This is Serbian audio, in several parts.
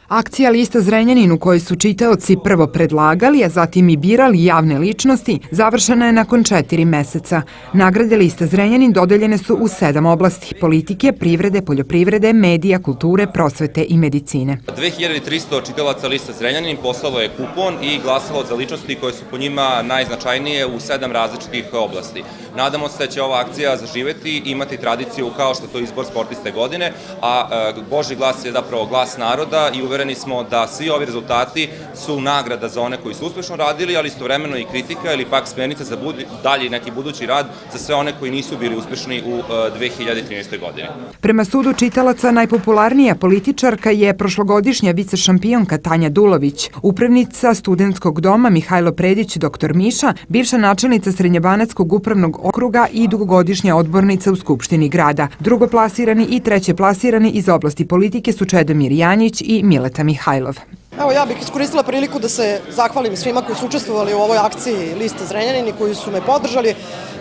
Akcija Lista Zrenjanin, u kojoj su čitaoci prvo predlagali, a zatim i birali javne ličnosti, završena je nakon 4 meseca. Nagrade Lista Zrenjanin dodeljene su u 7 oblasti: politike, privrede, poljoprivrede, medija, kulture, prosvete i medicine. 2300 čitalaca Lista Zrenjanin poslalo je kupon i glasalo za ličnosti koje su po njima najznačajnije u 7 različitih oblasti. Nadamo se da će ova akcija zaživeti i imati tradiciju kao što to izbor sportiste godine, a Božji glas je zapravo glas naroda i uvereni smo da svi ovi rezultati su nagrada za one koji su uspešno radili, ali istovremeno i kritika ili pak smernica za dalji neki budući rad za sve one koji nisu bili uspešni u 2013. godini. Prema sudu čitalaca, najpopularnija političarka je prošlogodišnja vicešampionka Tanja Dulović, upravnica Studentskog doma Mihajlo Predić, dr. Miša, bivša načelnica Srednjebanatskog upravnog okruga i dugogodišnja odbornica u Skupštini grada. Drugoplasirani i trećeplasirani iz oblasti politike su Čedomir Janjić i Mileta Mihajlov. Evo, ja bih iskoristila priliku da se zahvalim svima koji su učestvovali u ovoj akciji Lista Zrenjanin i koji su me podržali.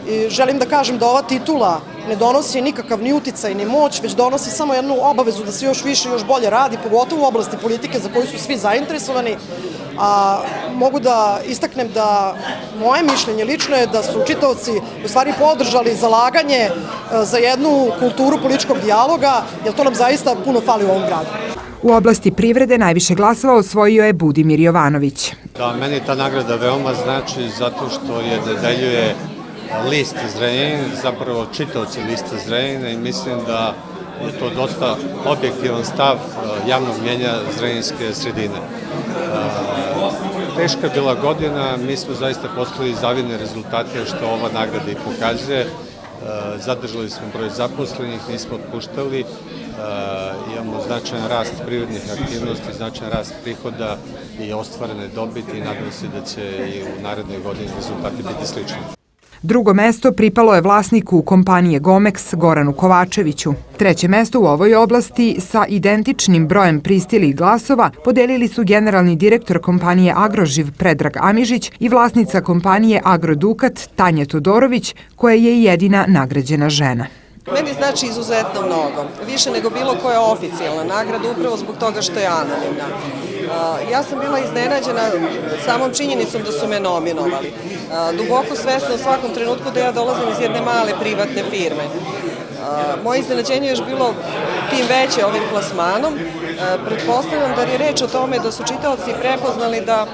I želim da kažem da ova titula ne donosi nikakav ni uticaj ni moć, već donosi samo jednu obavezu da se još više i još bolje radi, pogotovo u oblasti politike za koju su svi zainteresovani. A mogu da istaknem da moje mišljenje lično je da su čitaoci u stvari podržali zalaganje za jednu kulturu političkog dijaloga, jer to nam zaista puno fali u ovom gradu. U oblasti privrede najviše glasova osvojio je Budimir Jovanović. Da, meni ta nagrada veoma znači zato što je dodeljuje List Zrenjanin, zapravo čitaoci Lista Zrenjanina, i mislim da je to dosta objektivan stav javnog mnjenja zrenjaninske sredine. Teška je bila godina, mi smo zaista postigli zavidne rezultate što ova nagrada i pokazuje. Zadržali smo broj zaposlenih, nismo otpuštali, imamo značajan rast privrednih aktivnosti, značajan rast prihoda i ostvarene dobiti i nadam se da će i u narednoj godini rezultati biti slični. Drugo mesto pripalo je vlasniku kompanije Gomex Goranu Kovačeviću. Treće mesto u ovoj oblasti sa identičnim brojem pristilih glasova podelili su generalni direktor kompanije Agroživ Predrag Amižić i vlasnica kompanije Agrodukat Tanja Todorović, koja je i jedina nagrađena žena. Meni znači izuzetno mnogo, više nego bilo koja oficijalna nagrada, upravo zbog toga što je anonimna. Ja sam bila iznenađena samom činjenicom da su me nominovali. Duboko svesna u svakom trenutku da ja dolazim iz jedne male privatne firme. Moje iznenađenje je još bilo tim veće ovim plasmanom. Pretpostavljam da je reč o tome da su čitaoci prepoznali da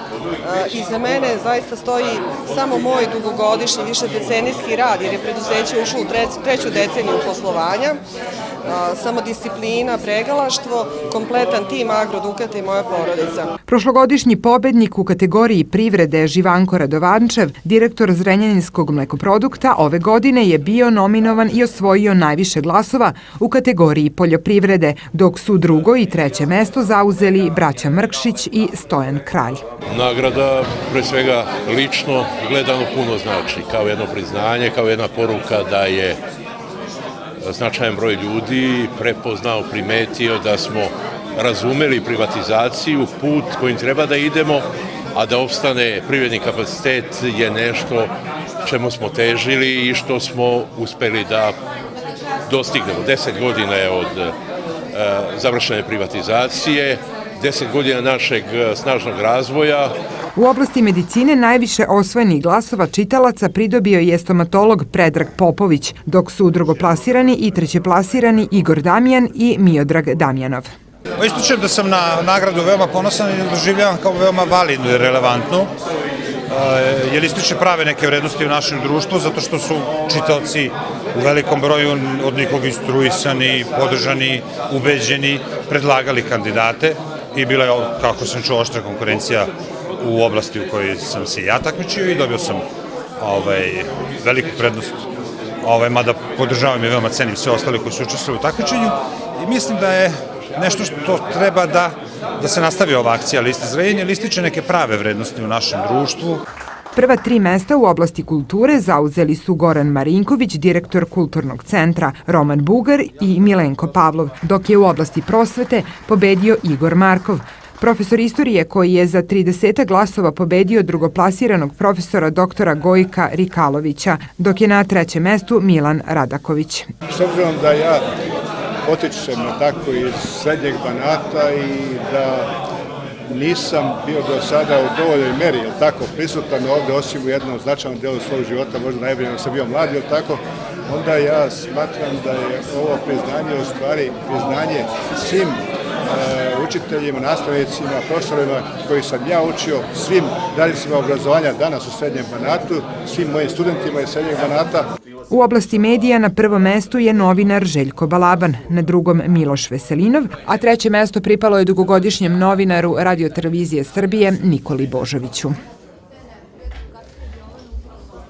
iza mene zaista stoji samo moj dugogodišnji, višedecenijski rad, jer je preduzeće ušlo u treću deceniju poslovanja, samodisciplina, pregalaštvo, kompletan tim Agrodukata i moja porodica. Prošlogodišnji pobednik u kategoriji privrede Živanko Radovančev, direktor Zrenjaninskog mlekoprodukta, ove godine je bio nominovan i osvojio najviše glasova u kategoriji poljoprivrede, dok su drugo i treće mesto zauzeli braća Mrkšić i Stojan Kralj. Nagrada, pre svega lično gledano, puno znači, kao jedno priznanje, kao jedna poruka da je značajan broj ljudi prepoznao, primetio da smo razumeli privatizaciju, put kojim treba da idemo, a da opstane privredni kapacitet je nešto čemu smo težili i što smo uspeli da dostignemo. 10 godina je od završene privatizacije, 10 godina našeg snažnog razvoja. U oblasti medicine najviše osvojenih glasova čitalaca pridobio je stomatolog Predrag Popović, dok su drugoplasirani i trećeplasirani Igor Damjan i Miodrag Damjanov. Ističem da sam na nagradu veoma ponosan i doživljavam kao veoma validnu i relevantnu, jer ističe prave neke vrednosti u našem društvu, zato što su čitaoci u velikom broju od nikog instruisani, podržani, ubeđeni, predlagali kandidate i bila je, kako sam čuo, oštra konkurencija u oblasti u kojoj sam se ja takmičio i dobio sam veliku prednost, mada podržavam i veoma cenim sve ostale koji su učestvovali u takmičenju i mislim da je nešto što treba da se nastavi ova akcija Lista Zrenjanin, jer ističe neke prave vrednosti u našem društvu. Prva 3 mesta u oblasti kulture zauzeli su Goran Marinković, direktor Kulturnog centra, Roman Bugar i Milenko Pavlov, dok je u oblasti prosvete pobedio Igor Markov, profesor istorije koji je za 30 glasova pobedio drugoplasiranog profesora doktora Gojka Rikalovića, dok je na trećem mestu Milan Radaković. S obzirom da ja potičem tako iz Srednjeg Banata i da nisam bio do sada u dovoljnoj meri, jel tako, prisutan ovde, osim u jednom značajnom delu svog života, možda najbolje nego sam bio mlad, jel tako, onda ja smatram da je ovo priznanje u stvari priznanje svim učiteljima, nastavnicima, profesorima koji sam ja učio, svim radnicima obrazovanja danas u Srednjem Banatu, svim mojim studentima iz Srednjeg Banata. U oblasti medija na prvom mestu je novinar Željko Balaban, na drugom Miloš Veselinov, a treće mesto pripalo je dugogodišnjem novinaru Radio televizije Srbije Nikoli Božoviću.